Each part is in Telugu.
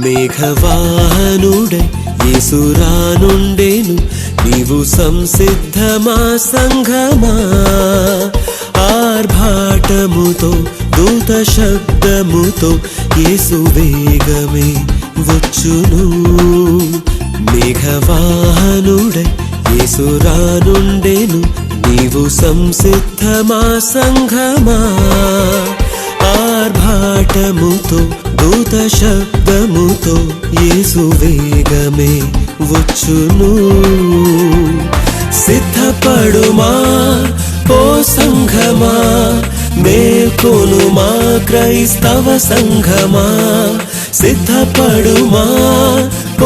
మేఘవాహనుడై యేసు రానుండెను, నీవు సంసిద్ధమా సంఘమా. ఆర్భాటముతో దూత శబ్దముతో యేసు వేగమే వచ్చును. మేఘవాహనుడై యేసు రానుండెను, నీవు సంసిద్ధమా సంఘమా. ఆర్భాటముతో దూత శబ్దముతో యేసు వేగమే వచ్చును. సిద్ధపడుమా ఓ సంఘమా, మేల్కొనుమా క్రైస్తవ సంఘమా. సిద్ధపడుమా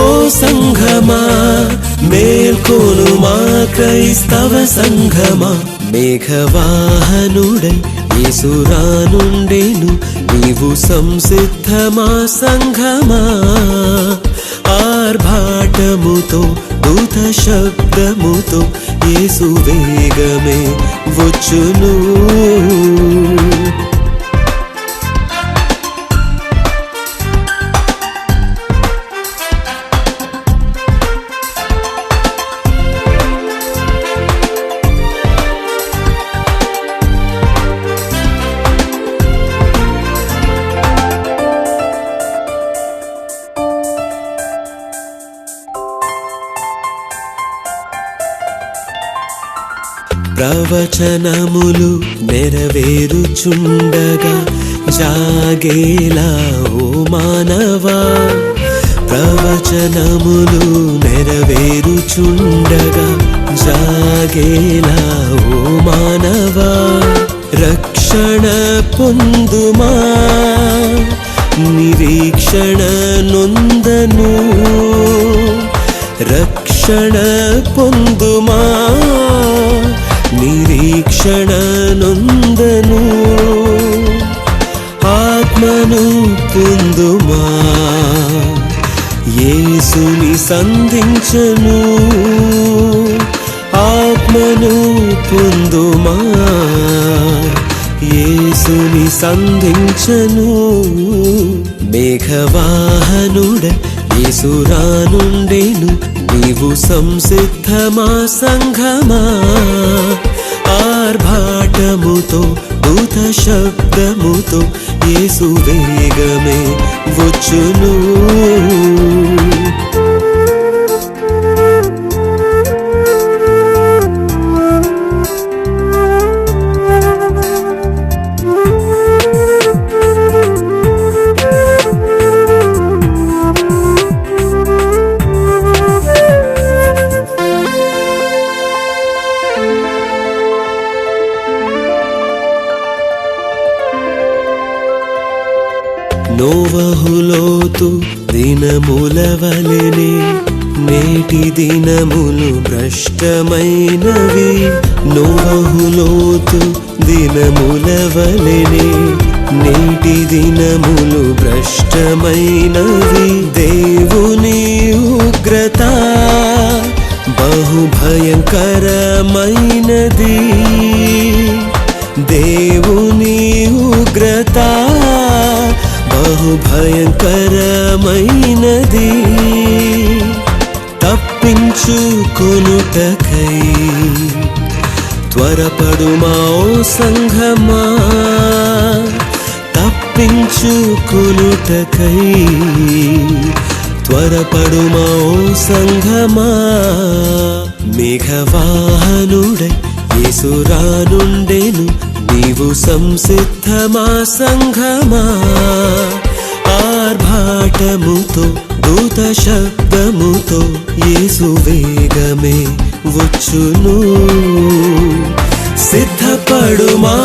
ఓ సంఘమా, మేల్కొనుమా క్రైస్తవ సంఘమా. మేఘవాహనుడై యేసు రానుండెను, నీవు సంసిద్ధమా సంఘమా. ఆర్భాటముతో దూత శబ్దముతో యేసు వేగమే వచ్చును. ప్రవచనములు నెరవేరుచుండగా జాగేలా ఓ మానవా. ప్రవచనములు నెరవేరుచుండగా జాగేలా ఓ మానవా. రక్షణ పొందుమా, నిరీక్షణ నొందను. రక్షణ పొందుమా, నిరీక్షణ నొందను. ఆత్మను పొందుమా, యేసుని సంధించను. ఆత్మను పొందుమా, యేసుని సంధించను. మేఘవాహనుడై యేసు రానుండెను, నీవు సంసిద్ధమా సంఘమా. ఆర్భాటముతో దూత శబ్దముతో యేసు వేగమే వచ్చును. నోవహులోతు దినముల వలెనే నేటి దినములు భ్రష్టమైనవి. నోవహులోతు దినముల వలెనే నేటి దినములు భ్రష్టమైనవి. దేవుని ఉగ్రత బహుభయంకరమైనది. దేవుని ఉగ్రత బహుభయంకరమైనది. తప్పించుకొనుటకై త్వరపడుమా ఓ సంఘమా. తప్పించుకొనుటకై త్వరపడుమా ఓ సంఘమా. మేఘవాహనుడై యేసు రానుండెను, నీవు సంసిద్ధమా సంఘమా. ఆర్భాటముతో దూత శబ్దముతో యేసు వేగమే వచ్చును. సిద్ధపడుమా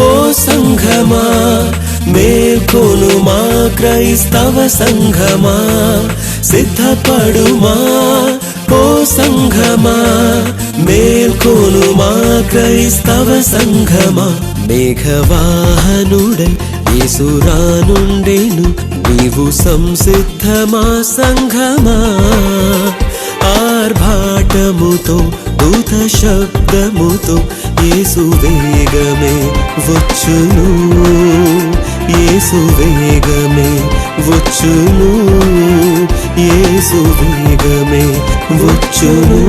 ఓ సంఘమా, మేల్కొనుమా క్రైస్తవ సంఘమా. సిద్ధపడుమా ఓ సంఘమా మేల్కొనుమా క్రైస్తవ సంఘమా మేఘవాహనుడై యేసు రానుండెను నీవు సంసిద్ధమా సంఘమా ఆర్భాటముతో దూత శబ్దముతో యేసు వేగమే వచ్చును యేసు వేగమే వచ్చును యేసు వేగమే వచ్చును